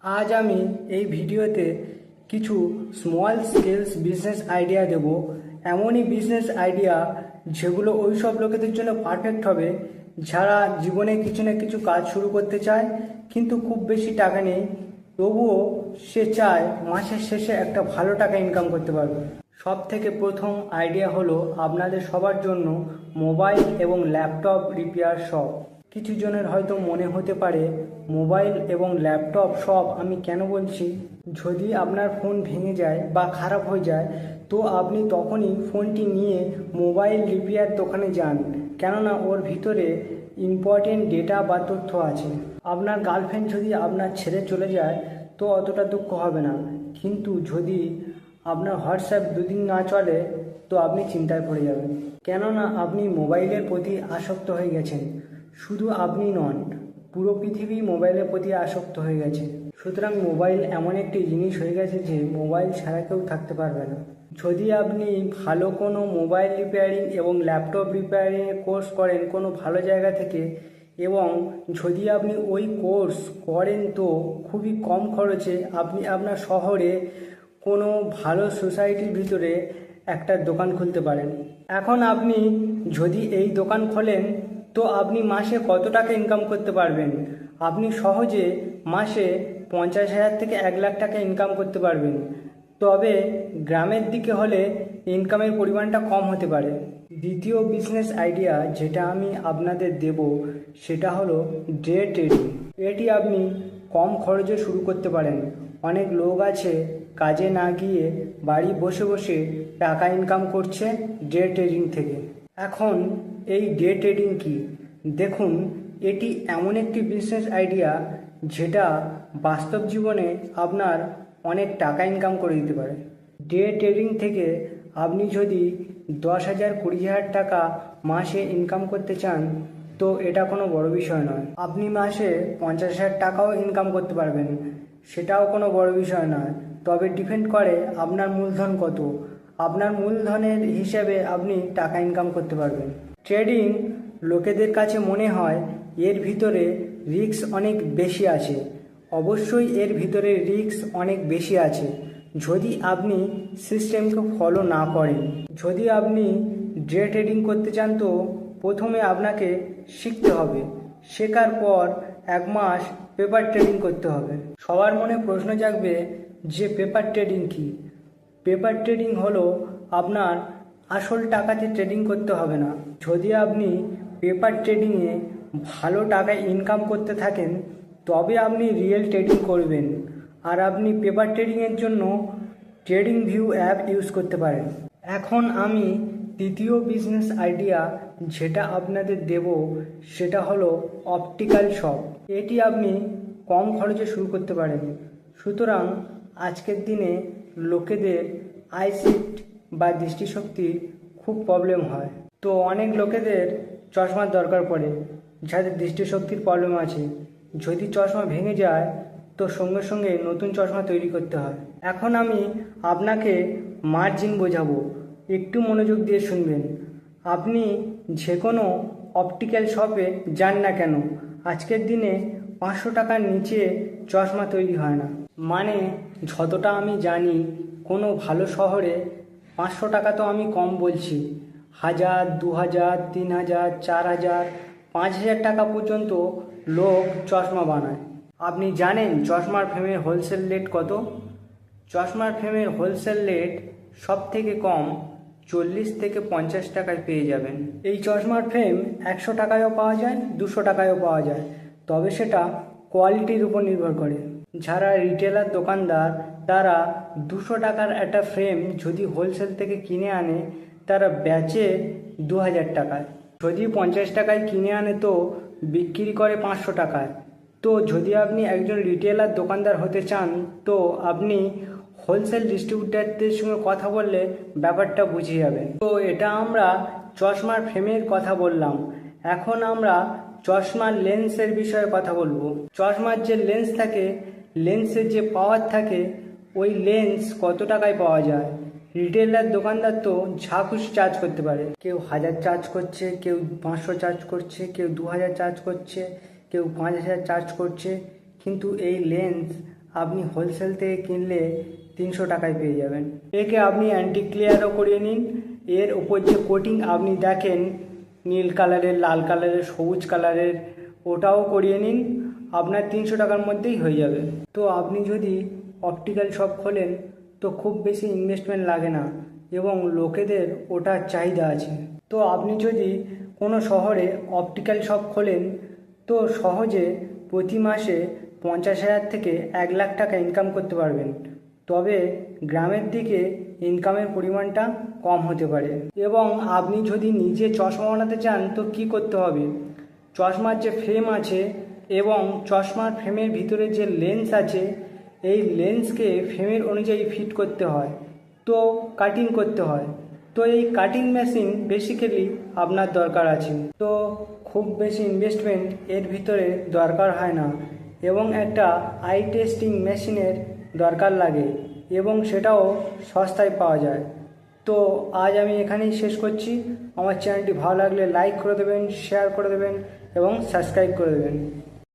আজ আমি এই ভিডিওতে কিছু স্মল স্কেলস বিজনেস আইডিয়া দেব। এমনই বিজনেস আইডিয়া যেগুলো ওই সব লোকেদের জন্য পারফেক্ট হবে যারা জীবনে কিছু না কিছু কাজ শুরু করতে চায়, কিন্তু খুব বেশি টাকা নেই, তবুও সে চায় মাসের শেষে একটা ভালো টাকা ইনকাম করতে পারবে। সব থেকে প্রথম আইডিয়া হলো আপনাদের সবার জন্য মোবাইল এবং ল্যাপটপ রিপেয়ার শপ। কিছু জনের হয়তো মনে হতে পারে মোবাইল এবং ল্যাপটপ শপ আমি কেন বলছি, যদি আপনার ফোন ভেঙে যায় বা খারাপ হয়ে যায় তো আপনি তখনই ফোনটি নিয়ে মোবাইল রিপেয়ার দোকানে যান, কেননা ওর ভিতরে ইম্পর্টেন্ট ডেটা বা তথ্য আছে। আপনার গার্লফ্রেন্ড যদি আপনার ছেড়ে চলে যায় তো অতটা দুঃখ হবে না, কিন্তু যদি আপনার হোয়াটসঅ্যাপ দুদিন না চলে তো আপনি চিন্তায় পড়ে যাবেন, কেননা আপনি মোবাইলের প্রতি আসক্ত হয়ে গেছেন। শুধু আপনি নন, পুরো পৃথিবী মোবাইলের প্রতি আসক্ত হয়ে গেছে। সুতরাং মোবাইল এমন একটি জিনিস হয়ে গেছে যে মোবাইল ছাড়া কেউ থাকতে পারবে না। যদি আপনি ভালো কোনো মোবাইল রিপেয়ারিং এবং ল্যাপটপ রিপেয়ারিংয়ের কোর্স করেন কোনো ভালো জায়গা থেকে, এবং যদি আপনি ওই কোর্স করেন তো খুবই কম খরচে আপনি আপনার শহরে কোনো ভালো সোসাইটির ভিতরে একটা দোকান খুলতে পারেন। এখন আপনি যদি এই দোকান খোলেন তো আপনি মাসে কত টাকা ইনকাম করতে পারবেন? আপনি সহজে মাসে 50,000 থেকে 1,00,000 টাকা ইনকাম করতে পারবেন। তবে গ্রামের দিকে হলে ইনকামের পরিমাণটা কম হতে পারে। দ্বিতীয় বিজনেস আইডিয়া যেটা আমি আপনাদের দেব সেটা হলো ডে ট্রেডিং। এটি আপনি কম খরচে শুরু করতে পারেন। অনেক লোক আছে কাজে না গিয়ে বাড়ি বসে বসে টাকা ইনকাম করছে ডে ট্রেডিং থেকে। এখন এই ডে ট্রেডিং কি? দেখুন, এটি এমন একটি বিজনেস আইডিয়া যেটা বাস্তব জীবনে আপনার অনেক টাকা ইনকাম করে দিতে পারে। ডে ট্রেডিং থেকে আপনি যদি 10,000 20,000 টাকা মাসে ইনকাম করতে চান তো এটা কোনো বড় বিষয় নয়। আপনি মাসে 50,000 টাকাও ইনকাম করতে পারবেন, সেটাও কোনো বড় বিষয় নয়। তবে ডিপেন্ড করে আপনার মূলধন কত। আপনার মূলধনের হিসাবে আপনি টাকা ইনকাম করতে পারবেন। ট্রেডিং লোকেদের কাছে মনে হয় এর ভিতরে রিস্ক অনেক বেশি আছে। অবশ্যই এর ভিতরে রিস্ক অনেক বেশি আছে যদি আপনি সিস্টেমকে ফলো না করেন। যদি আপনি ডে ট্রেডিং করতে চান তো প্রথমে আপনাকে শিখতে হবে। শেখার পর 1 মাস পেপার ট্রেডিং করতে হবে। সবার মনে প্রশ্ন জাগবে যে পেপার ট্রেডিং কি? পেপার ট্রেডিং হলো আপনার আসল টাকাতে ট্রেডিং করতে হবে না। যদি আপনি পেপার ট্রেডিংয়ে ভালো টাকা ইনকাম করতে থাকেন তবে আপনি রিয়েল ট্রেডিং করবেন। আর আপনি পেপার ট্রেডিংয়ের জন্য ট্রেডিং ভিউ অ্যাপ ইউজ করতে পারেন। এখন আমি তৃতীয় বিজনেস আইডিয়া যেটা আপনাদের দেব সেটা হলো অপটিক্যাল শপ। এটি আপনি কম খরচে শুরু করতে পারেন। সুতরাং আজকের দিনে লোকেদের আইসাইট বা দৃষ্টিশক্তি খুব প্রবলেম হয়, তো অনেক লোকেদের চশমার দরকার পড়ে যাদের দৃষ্টিশক্তির প্রবলেম আছে। যদি চশমা ভেঙে যায় তো সঙ্গে সঙ্গে নতুন চশমা তৈরি করতে হয়। এখন আমি আপনাকে মার্জিন বোঝাবো, একটু মনোযোগ দিয়ে শুনবেন। আপনি যে কোনো অপটিক্যাল শপে যান না কেন, আজকের দিনে 500 টাকার নিচে চশমা তৈরি হয় না। মানে যতটা আমি জানি কোনো ভালো শহরে 500 টাকা তো আমি কম বলছি, 1,000 2,000 3,000 4,000 5,000 টাকা পর্যন্ত লোক চশমা বানায়। আপনি জানেন চশমার ফ্রেমের হোলসেল রেট কত? চশমার ফ্রেমের হোলসেল রেট সব থেকে কম 40 থেকে 50 টাকায় পেয়ে যাবেন। এই চশমার ফ্রেম 100 টাকায়ও পাওয়া যায়, 200 টাকায়ও পাওয়া যায়, তবে সেটা কোয়ালিটির উপর নির্ভর করে। যারা রিটেলার দোকানদার তারা 200 টাকার একটা ফ্রেম যদি হোলসেল থেকে কিনে আনে তারা বেচে 2,000 টাকায়। যদি 50 টাকায় কিনে আনে তো বিক্রি করে 500 টাকায়। তো যদি আপনি একজন রিটেলার দোকানদার হতে চান তো আপনি হোলসেল ডিস্ট্রিবিউটারদের সঙ্গে কথা বললে ব্যাপারটা বুঝে যাবেন। তো এটা আমরা চশমার ফ্রেমের কথা বললাম। এখন আমরা চশমার লেন্সের বিষয়ে কথা বলবো। চশমার যে লেন্স থাকে, লেন্সের যে পাওয়ার থাকে, ওই লেন্স কত টাকায় পাওয়া যায়? রিটেলার দোকানদার তো যা খুশি চার্জ করতে পারে। কেউ 1,000 চার্জ করছে, কেউ 500 চার্জ করছে, কেউ 2,000 চার্জ করছে, কেউ 5,000 চার্জ করছে। কিন্তু এই লেন্স আপনি হোলসেল থেকে কিনলে 300 টাকায় পেয়ে যাবেন। একে আপনি অ্যান্টি ক্লিয়ারও করিয়ে নিন। এর উপর যে কোটিং আপনি দেখেন নীল কালারের, লাল কালারের, সবুজ কালারের, ওটাও করিয়ে নিন, আপনার 300 টাকার মধ্যেই হয়ে যাবে। তো আপনি যদি অপটিক্যাল শপ খোলেন তো খুব বেশি ইনভেস্টমেন্ট লাগে না এবং লোকেদের ওটার চাহিদা আছে। তো আপনি যদি কোনো শহরে অপটিক্যাল শপ খোলেন তো সহজে প্রতি মাসে 50,000 থেকে 1,00,000 টাকা ইনকাম করতে পারবেন। তবে গ্রামের দিকে ইনকামের পরিমাণটা কম হতে পারে। এবং আপনি যদি নিজে চশমা বানাতে চান তো কি করতে হবে, চশমার যে ফ্রেম আছে এবং চশমার ফ্রেমের ভিতরে যে লেন্স আছে, এই লেন্সকে ফ্রেমের অনুযায়ী ফিট করতে হয়, তো কাটিং করতে হয়। তো এই কাটিং মেশিন বেসিক্যালি আপনার দরকার আছে। তো খুব বেশি ইনভেস্টমেন্ট এর ভিতরে দরকার হয় না এবং একটা আই টেস্টিং মেশিনের দরকার লাগে এবং সেটাও সস্তায় পাওয়া যায়। তো আজ আমি এখানেই শেষ করছি। আমার চ্যানেলটি ভালো লাগলে লাইক করে দেবেন, শেয়ার করে দেবেন এবং সাবস্ক্রাইব করে দেবেন।